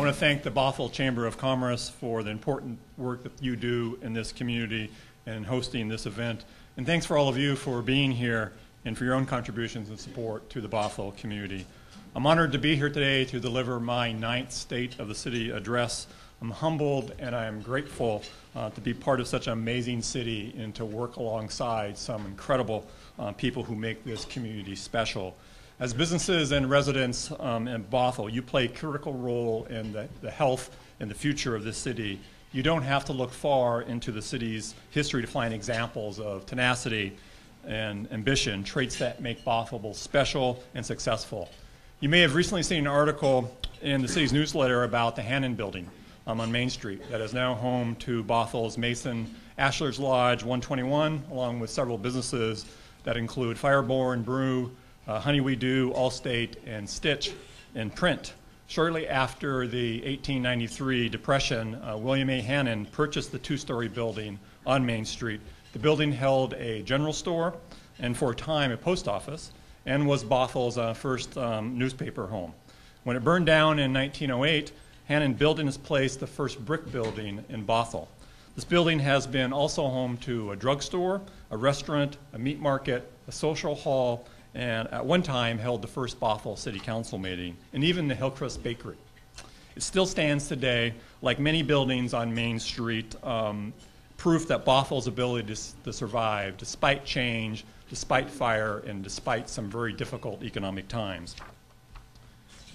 want to thank the Bothell Chamber of Commerce for the important work that you do in this community and hosting this event. And thanks for all of you for being here and for your own contributions and support to the Bothell community. I'm honored to be here today to deliver my 9th State of the City address. I'm humbled and I am grateful to be part of such an amazing city and to work alongside some incredible people who make this community special. As businesses and residents in Bothell, you play a critical role in the health and the future of this city. You don't have to look far into the city's history to find examples of tenacity and ambition, traits that make Bothell both special and successful. You may have recently seen an article in the city's newsletter about the Hannon Building on Main Street that is now home to Bothell's Mason Ashler's Lodge 121, along with several businesses that include Fireborn, Brew, Honey We Do, Allstate, and Stitch in print. Shortly after the 1893 Depression, William A. Hannon purchased the 2-story building on Main Street. The building held a general store and for a time a post office and was Bothell's first newspaper home. When it burned down in 1908, Hannon built in its place the first brick building in Bothell. This building has been also home to a drugstore, a restaurant, a meat market, a social hall, and at one time held the first Bothell City Council meeting, and even the Hillcrest Bakery. It still stands today, like many buildings on Main Street, proof that Bothell's ability to survive despite change, despite fire, and despite some very difficult economic times.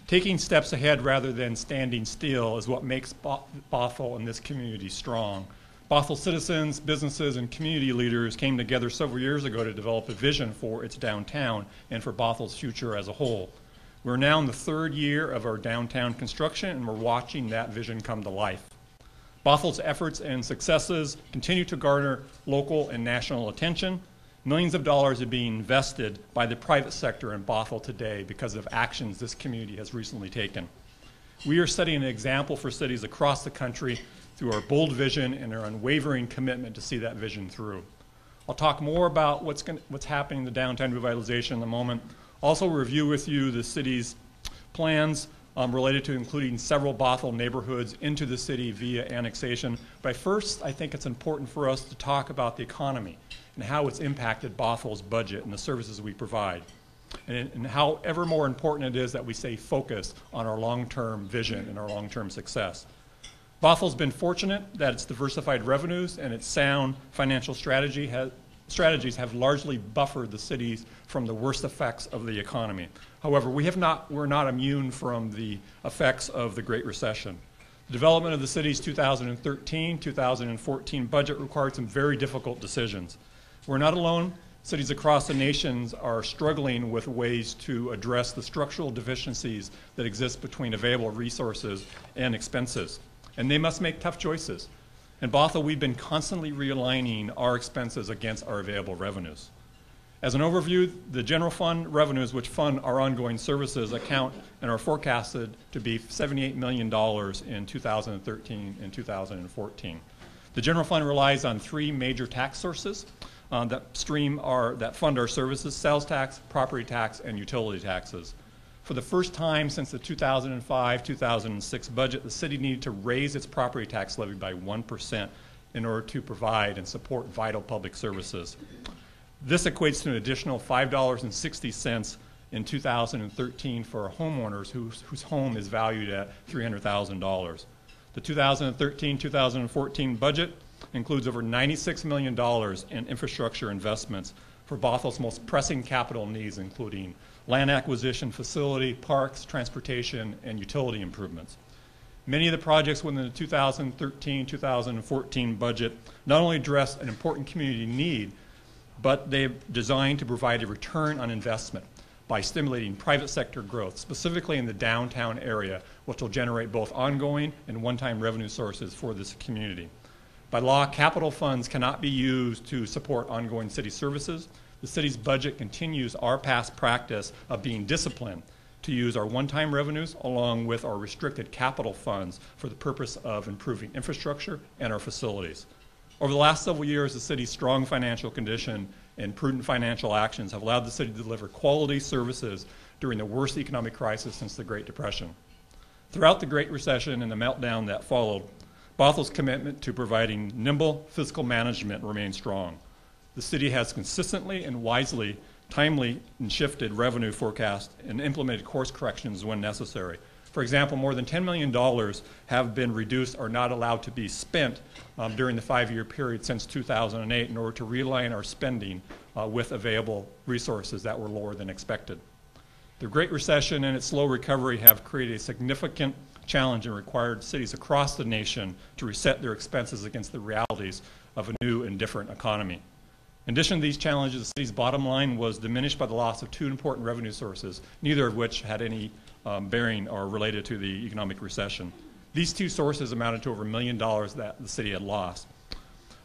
Taking steps ahead rather than standing still is what makes Bothell and this community strong. Bothell citizens, businesses, and community leaders came together several years ago to develop a vision for its downtown and for Bothell's future as a whole. We're now in the 3rd year of our downtown construction, and we're watching that vision come to life. Bothell's efforts and successes continue to garner local and national attention. Millions of dollars are being invested by the private sector in Bothell today because of actions this community has recently taken. We are setting an example for cities across the country through our bold vision and our unwavering commitment to see that vision through. I'll talk more about what's happening in the downtown revitalization in a moment. Also review with you the city's plans related to including several Bothell neighborhoods into the city via annexation. But first, I think it's important for us to talk about the economy and how it's impacted Bothell's budget and the services we provide, and how ever more important it is that we stay focused on our long-term vision and our long-term success. Bothell's been fortunate that its diversified revenues and its sound financial strategies have largely buffered the cities from the worst effects of the economy. However, we're not immune from the effects of the Great Recession. The development of the city's 2013-2014 budget required some very difficult decisions. We're not alone. Cities across the nation are struggling with ways to address the structural deficiencies that exist between available resources and expenses. And they must make tough choices. In Bothell, we've been constantly realigning our expenses against our available revenues. As an overview, the general fund revenues, which fund our ongoing services, account and are forecasted to be $78 million in 2013 and 2014. The general fund relies on 3 major tax sources that fund our services: sales tax, property tax, and utility taxes. For the first time since the 2005-2006 budget, the city needed to raise its property tax levy by 1% in order to provide and support vital public services. This equates to an additional $5.60 in 2013 for homeowners whose home is valued at $300,000. The 2013-2014 budget includes over $96 million in infrastructure investments for Bothell's most pressing capital needs, including land acquisition, facility, parks, transportation, and utility improvements. Many of the projects within the 2013-2014 budget not only address an important community need, but they're designed to provide a return on investment by stimulating private sector growth, specifically in the downtown area, which will generate both ongoing and one-time revenue sources for this community. By law, capital funds cannot be used to support ongoing city services. The city's budget continues our past practice of being disciplined to use our one-time revenues along with our restricted capital funds for the purpose of improving infrastructure and our facilities. Over the last several years, the city's strong financial condition and prudent financial actions have allowed the city to deliver quality services during the worst economic crisis since the Great Depression. Throughout the Great Recession and the meltdown that followed, Bothell's commitment to providing nimble fiscal management remained strong. The city has consistently and wisely, timely and shifted revenue forecasts and implemented course corrections when necessary. For example, more than $10 million have been reduced or not allowed to be spent during the 5-year period since 2008 in order to realign our spending with available resources that were lower than expected. The Great Recession and its slow recovery have created a significant challenge and required cities across the nation to reset their expenses against the realities of a new and different economy. In addition to these challenges, the city's bottom line was diminished by the loss of 2 important revenue sources, neither of which had any bearing or related to the economic recession. These 2 sources amounted to over $1 million that the city had lost.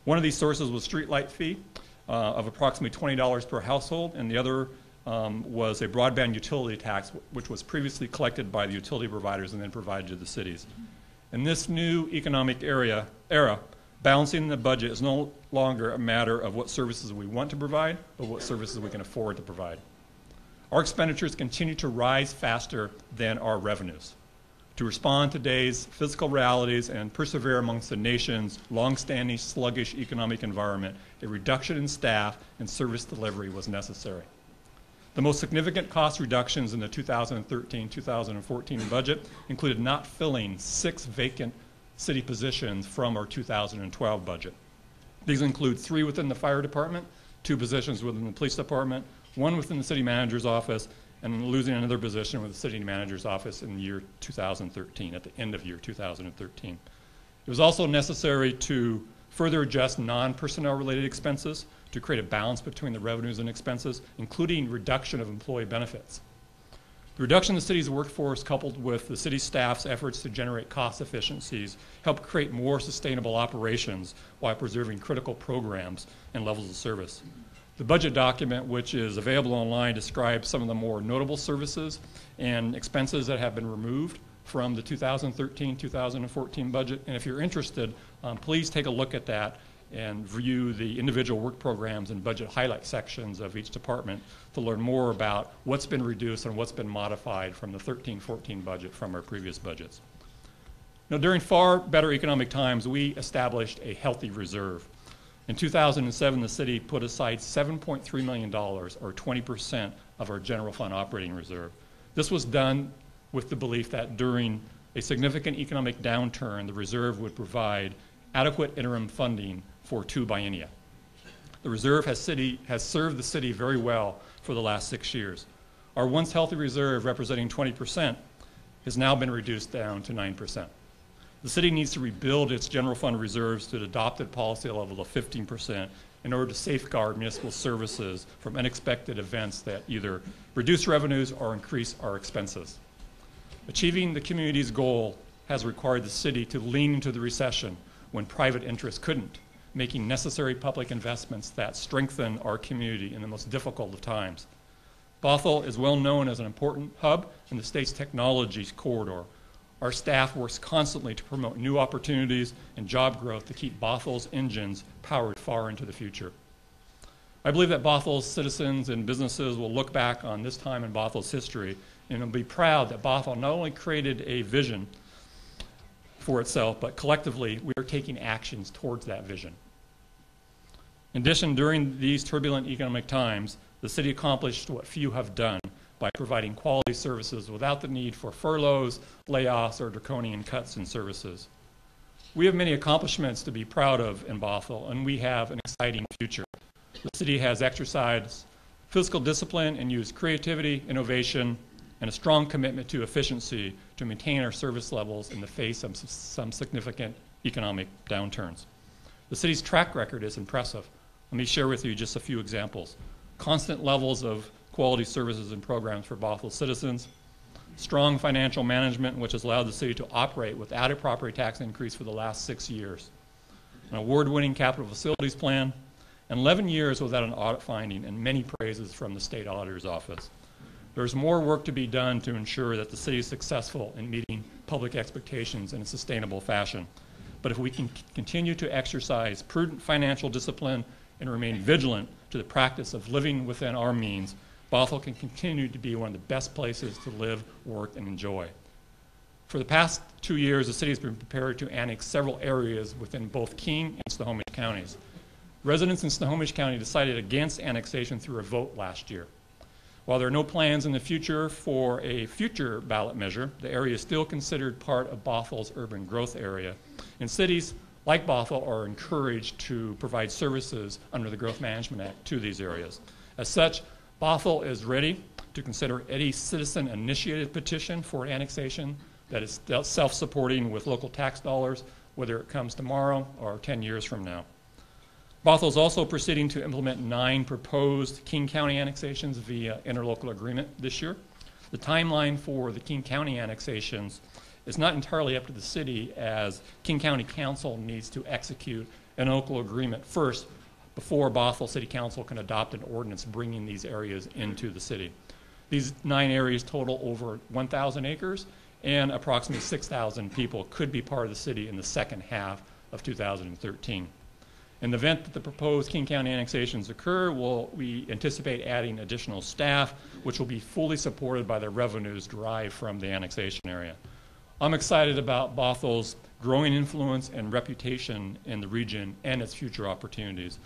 One of these sources was streetlight fee of approximately $20 per household, and the other was a broadband utility tax, which was previously collected by the utility providers and then provided to the cities. In this new economic era, balancing the budget is no longer a matter of what services we want to provide, but what services we can afford to provide. Our expenditures continue to rise faster than our revenues. To respond to today's fiscal realities and persevere amongst the nation's long-standing sluggish economic environment, a reduction in staff and service delivery was necessary. The most significant cost reductions in the 2013-2014 budget included not filling 6 vacant city positions from our 2012 budget. These include 3 within the fire department, 2 positions within the police department, 1 within the city manager's office, and losing another position with the city manager's office in the year 2013, at the end of year 2013. It was also necessary to further adjust non-personnel related expenses to create a balance between the revenues and expenses, including reduction of employee benefits. The reduction of the city's workforce, coupled with the city staff's efforts to generate cost efficiencies, helped create more sustainable operations while preserving critical programs and levels of service. The budget document, which is available online, describes some of the more notable services and expenses that have been removed from the 2013-2014 budget. And if you're interested, please take a look at that and view the individual work programs and budget highlight sections of each department to learn more about what's been reduced and what's been modified from the 13-14 budget from our previous budgets. Now, during far better economic times, we established a healthy reserve. In 2007, the city put aside $7.3 million, or 20% of our general fund operating reserve. This was done with the belief that during a significant economic downturn, the reserve would provide adequate interim funding for 2 biennia. The reserve has served the city very well for the last 6 years. Our once healthy reserve, representing 20%, has now been reduced down to 9%. The city needs to rebuild its general fund reserves to the adopted policy level of 15% in order to safeguard municipal services from unexpected events that either reduce revenues or increase our expenses. Achieving the community's goal has required the city to lean into the recession when private interests couldn't, making necessary public investments that strengthen our community in the most difficult of times. Bothell is well known as an important hub in the state's technology corridor. Our staff works constantly to promote new opportunities and job growth to keep Bothell's engines powered far into the future. I believe that Bothell's citizens and businesses will look back on this time in Bothell's history and will be proud that Bothell not only created a vision for itself, but collectively we are taking actions towards that vision. In addition, during these turbulent economic times, the city accomplished what few have done by providing quality services without the need for furloughs, layoffs, or draconian cuts in services. We have many accomplishments to be proud of in Bothell, and we have an exciting future. The city has exercised fiscal discipline and used creativity, innovation, and a strong commitment to efficiency to maintain our service levels in the face of some significant economic downturns. The city's track record is impressive. Let me share with you just a few examples. Constant levels of quality services and programs for Bothell citizens, strong financial management, which has allowed the city to operate without a property tax increase for the last 6 years, an award-winning capital facilities plan, and 11 years without an audit finding, and many praises from the state auditor's office. There's more work to be done to ensure that the city is successful in meeting public expectations in a sustainable fashion. But if we can continue to exercise prudent financial discipline and remain vigilant to the practice of living within our means, Bothell can continue to be one of the best places to live, work, and enjoy. For the past 2 years, the city has been prepared to annex several areas within both King and Snohomish counties. Residents in Snohomish County decided against annexation through a vote last year. While there are no plans in the future for a future ballot measure, the area is still considered part of Bothell's urban growth area, and cities like Bothell are encouraged to provide services under the Growth Management Act to these areas. As such, Bothell is ready to consider any citizen-initiated petition for annexation that is self-supporting with local tax dollars, whether it comes tomorrow or 10 years from now. Bothell is also proceeding to implement 9 proposed King County annexations via interlocal agreement this year. The timeline for the King County annexations is not entirely up to the city, as King County Council needs to execute an local agreement first before Bothell City Council can adopt an ordinance bringing these areas into the city. These 9 areas total over 1,000 acres, and approximately 6,000 people could be part of the city in the second half of 2013. In the event that the proposed King County annexations occur, we anticipate adding additional staff, which will be fully supported by the revenues derived from the annexation area. I'm excited about Bothell's growing influence and reputation in the region and its future opportunities.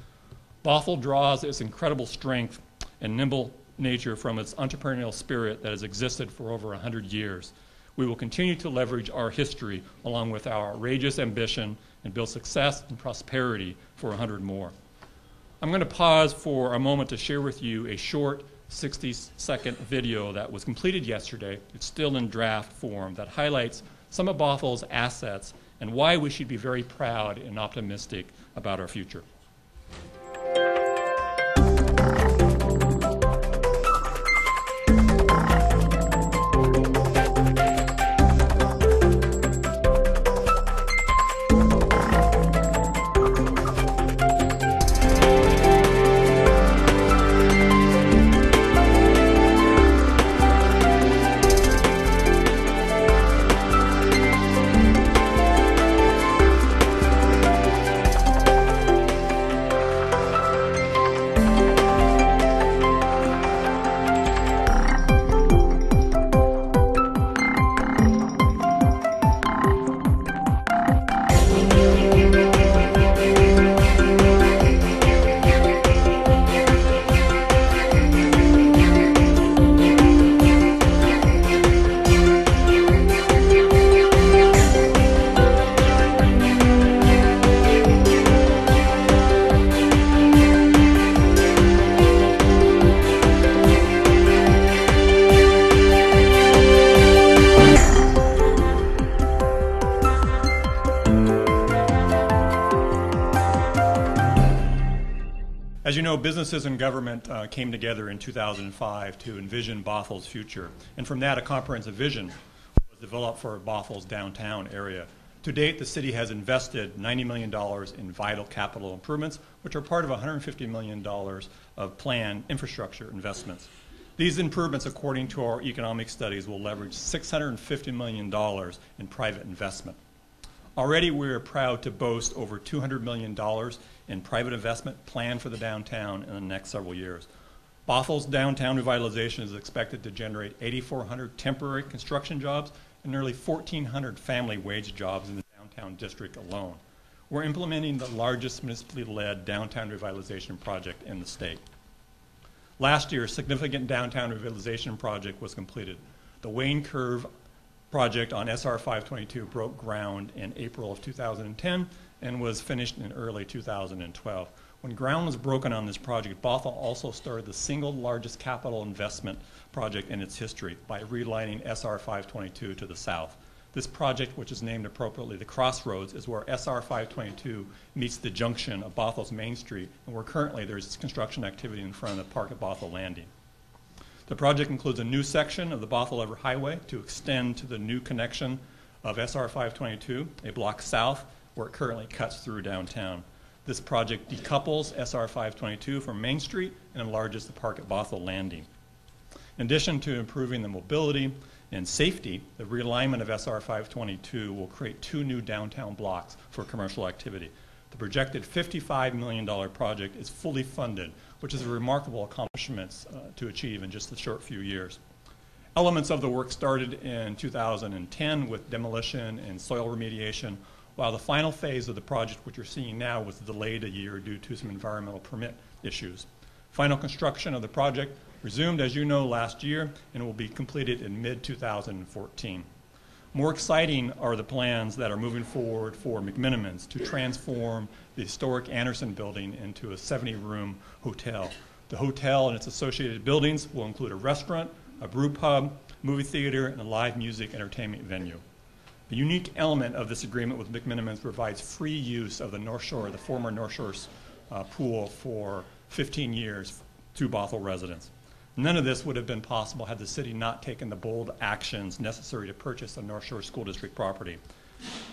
Bothell draws its incredible strength and nimble nature from its entrepreneurial spirit that has existed for over 100 years. We will continue to leverage our history along with our outrageous ambition and build success and prosperity for 100 more. I'm going to pause for a moment to share with you a short 60-second video that was completed yesterday. It's still in draft form, that highlights some of Bothell's assets and why we should be very proud and optimistic about our future. As you know, businesses and government came together in 2005 to envision Bothell's future. And from that, a comprehensive vision was developed for Bothell's downtown area. To date, the city has invested $90 million in vital capital improvements, which are part of $150 million of planned infrastructure investments. These improvements, according to our economic studies, will leverage $650 million in private investment. Already, we are proud to boast over $200 million in private investment planned for the downtown in the next several years. Bothell's downtown revitalization is expected to generate 8,400 temporary construction jobs and nearly 1,400 family wage jobs in the downtown district alone. We're implementing the largest municipally led downtown revitalization project in the state. Last year, a significant downtown revitalization project was completed. The Wayne Curve project on SR 522 broke ground in April of 2010 and was finished in early 2012. When ground was broken on this project, Bothell also started the single largest capital investment project in its history by relining SR 522 to the south. This project, which is named appropriately the Crossroads, is where SR 522 meets the junction of Bothell's Main Street, and where currently there's construction activity in front of the Park at Bothell Landing. The project includes a new section of the Bothell Ever Highway to extend to the new connection of SR 522, a block south, where it currently cuts through downtown. This project decouples SR 522 from Main Street and enlarges the Park at Bothell Landing. In addition to improving the mobility and safety, the realignment of SR 522 will create 2 new downtown blocks for commercial activity. The projected $55 million project is fully funded, which is a remarkable accomplishment to achieve in just a short few years. Elements of the work started in 2010 with demolition and soil remediation, while the final phase of the project, which you're seeing now, was delayed a year due to some environmental permit issues. Final construction of the project resumed, as you know, last year and will be completed in mid-2014. More exciting are the plans that are moving forward for McMenamins to transform the historic Anderson building into a 70-room hotel. The hotel and its associated buildings will include a restaurant, a brew pub, movie theater, and a live music entertainment venue. The unique element of this agreement with McMenamins provides free use of the North Shore, the former North Shore pool, for 15 years to Bothell residents. None of this would have been possible had the city not taken the bold actions necessary to purchase the North Shore School District property.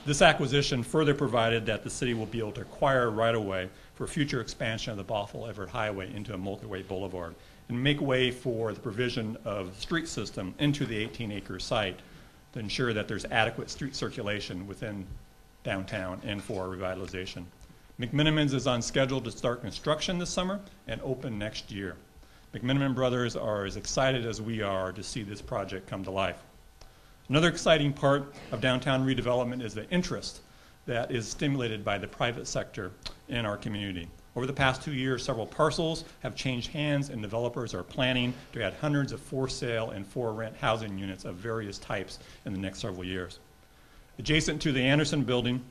This acquisition further provided that the city will be able to acquire right-of-way for future expansion of the Bothell-Everett Highway into a multi-way boulevard and make way for the provision of the street system into the 18-acre site to ensure that there's adequate street circulation within downtown and for revitalization. McMenamins is on schedule to start construction this summer and open next year. McMenamin Brothers are as excited as we are to see this project come to life. Another exciting part of downtown redevelopment is the interest that is stimulated by the private sector in our community. Over the past 2 years, several parcels have changed hands and developers are planning to add hundreds of for-sale and for-rent housing units of various types in the next several years. Adjacent to the Anderson building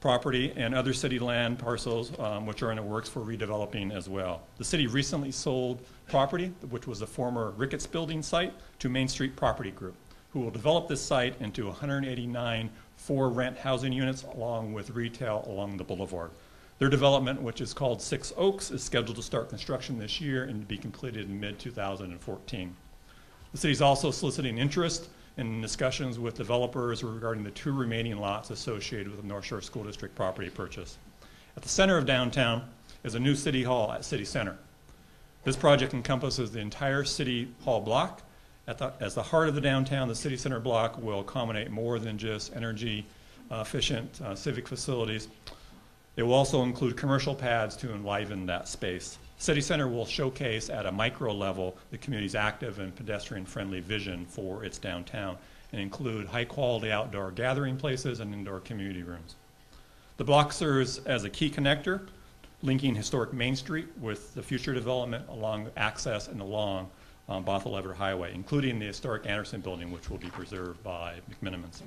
property and other city land parcels which are in the works for redeveloping as well. The city recently sold property, which was a former Ricketts building site, to Main Street Property Group, who will develop this site into 189 for-rent housing units along with retail along the boulevard. Their development, which is called Six Oaks, is scheduled to start construction this year and to be completed in mid-2014. The city is also soliciting interest in discussions with developers regarding the 2 remaining lots associated with the North Shore School District property purchase. At the center of downtown is a new city hall at City Center. This project encompasses the entire City Hall block. As the heart of the downtown, the City Center block will accommodate more than just energy efficient civic facilities. It will also include commercial pads to enliven that space. City Center will showcase at a micro level the community's active and pedestrian-friendly vision for its downtown and include high-quality outdoor gathering places and indoor community rooms. The block serves as a key connector, linking historic Main Street with the future development along access and along Bothell-Everett Highway, including the historic Anderson building, which will be preserved by McMenamins.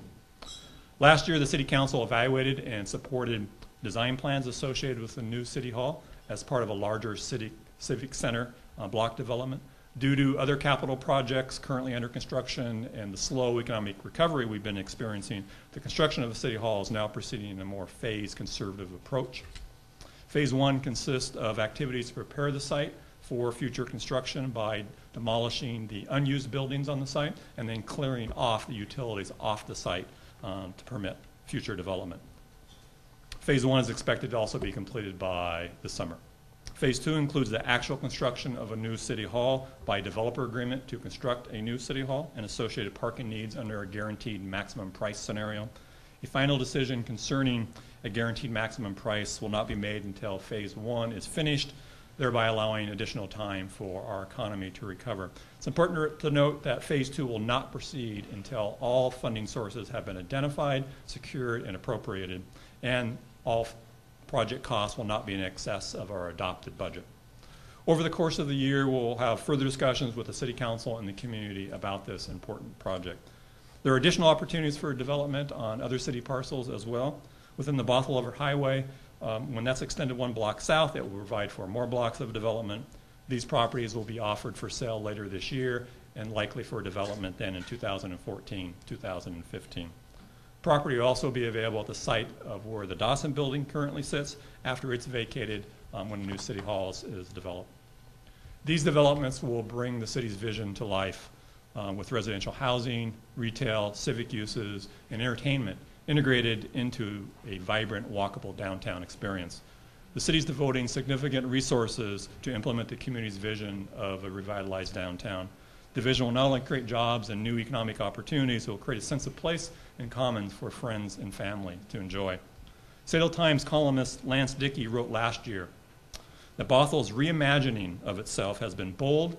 Last year, the City Council evaluated and supported design plans associated with the new City Hall as part of a larger civic center block development. Due to other capital projects currently under construction and the slow economic recovery we've been experiencing, the construction of the City Hall is now proceeding in a more phased conservative approach. Phase 1 consists of activities to prepare the site for future construction by demolishing the unused buildings on the site and then clearing off the utilities off the site to permit future development. Phase 1 is expected to also be completed by the summer. Phase 2 includes the actual construction of a new City Hall by developer agreement to construct a new City Hall and associated parking needs under a guaranteed maximum price scenario. A final decision concerning a guaranteed maximum price will not be made until Phase 1 is finished, thereby allowing additional time for our economy to recover. It's important to note that Phase 2 will not proceed until all funding sources have been identified, secured, and appropriated, and all project costs will not be in excess of our adopted budget. Over the course of the year, we'll have further discussions with the City Council and the community about this important project. There are additional opportunities for development on other city parcels as well. Within the Bothell-Everett Highway, when that's extended 1 block south, it will provide for more blocks of development. These properties will be offered for sale later this year and likely for development then in 2014, 2015. Property will also be available at the site of where the Dawson building currently sits after it's vacated when the new City Hall is developed. These developments will bring the city's vision to life with residential housing, retail, civic uses, and entertainment integrated into a vibrant, walkable downtown experience. The city's devoting significant resources to implement the community's vision of a revitalized downtown. The vision will not only create jobs and new economic opportunities, it will create a sense of place and commons for friends and family to enjoy. Seattle Times columnist Lance Dickey wrote last year that Bothell's reimagining of itself has been bold,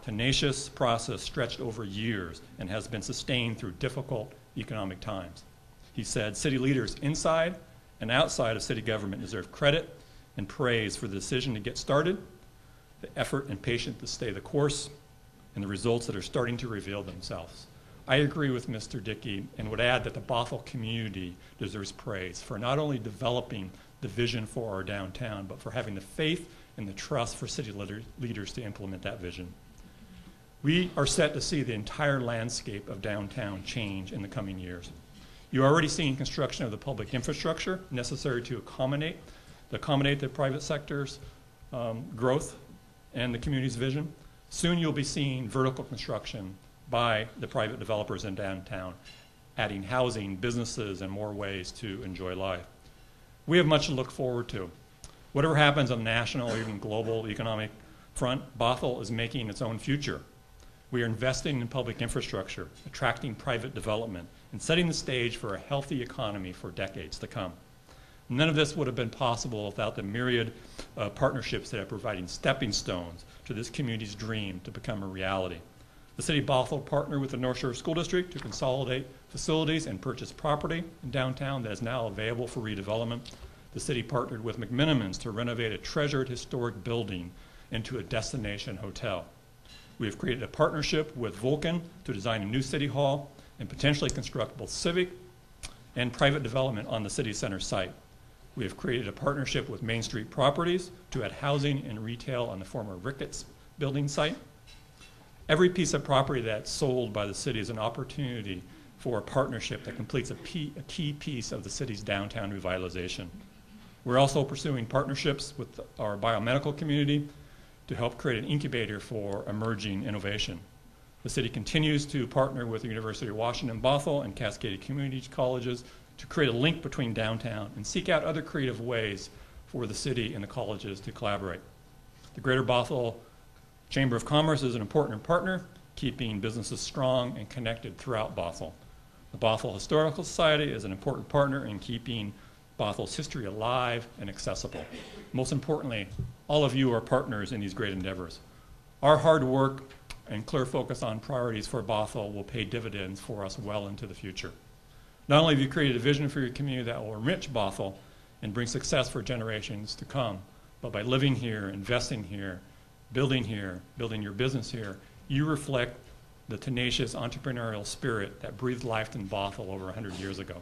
tenacious process stretched over years and has been sustained through difficult economic times. He said, city leaders inside and outside of city government deserve credit and praise for the decision to get started, the effort and patience to stay the course, and the results that are starting to reveal themselves. I agree with Mr. Dickey and would add that the Bothell community deserves praise for not only developing the vision for our downtown, but for having the faith and the trust for city leaders to implement that vision. We are set to see the entire landscape of downtown change in the coming years. You're already seeing construction of the public infrastructure necessary to accommodate the private sector's growth and the community's vision. Soon you'll be seeing vertical construction by the private developers in downtown, adding housing, businesses, and more ways to enjoy life. We have much to look forward to. Whatever happens on the national or even global economic front, Bothell is making its own future. We are investing in public infrastructure, attracting private development, and setting the stage for a healthy economy for decades to come. None of this would have been possible without the myriad partnerships that are providing stepping stones to this community's dream to become a reality. The City of Bothell partnered with the North Shore School District to consolidate facilities and purchase property in downtown that is now available for redevelopment. The city partnered with McMenamins to renovate a treasured historic building into a destination hotel. We have created a partnership with Vulcan to design a new city hall and potentially construct both civic and private development on the city center site. We have created a partnership with Main Street Properties to add housing and retail on the former Ricketts building site. Every piece of property that's sold by the city is an opportunity for a partnership that completes a key piece of the city's downtown revitalization. We're also pursuing partnerships with our biomedical community to help create an incubator for emerging innovation. The city continues to partner with the University of Washington Bothell and Cascade Community Colleges to create a link between downtown and seek out other creative ways for the city and the colleges to collaborate. The Greater Bothell Chamber of Commerce is an important partner, keeping businesses strong and connected throughout Bothell. The Bothell Historical Society is an important partner in keeping Bothell's history alive and accessible. Most importantly, all of you are partners in these great endeavors. Our hard work and clear focus on priorities for Bothell will pay dividends for us well into the future. Not only have you created a vision for your community that will enrich Bothell and bring success for generations to come, but by living here, investing here, building your business here, you reflect the tenacious entrepreneurial spirit that breathed life in Bothell over 100 years ago.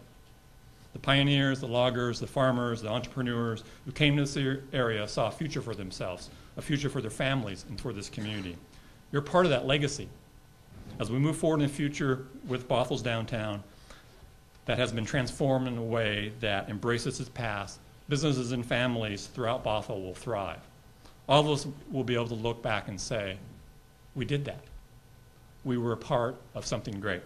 The pioneers, the loggers, the farmers, the entrepreneurs who came to this area saw a future for themselves, a future for their families and for this community. You're part of that legacy. As we move forward in the future with Bothell's downtown that has been transformed in a way that embraces its past, businesses and families throughout Bothell will thrive. All of us will be able to look back and say, we did that. We were a part of something great.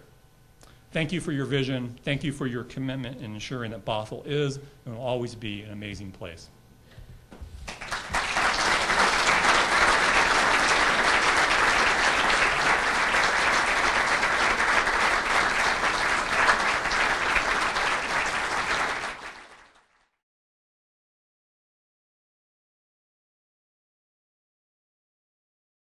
Thank you for your vision. Thank you for your commitment in ensuring that Bothell is and will always be an amazing place.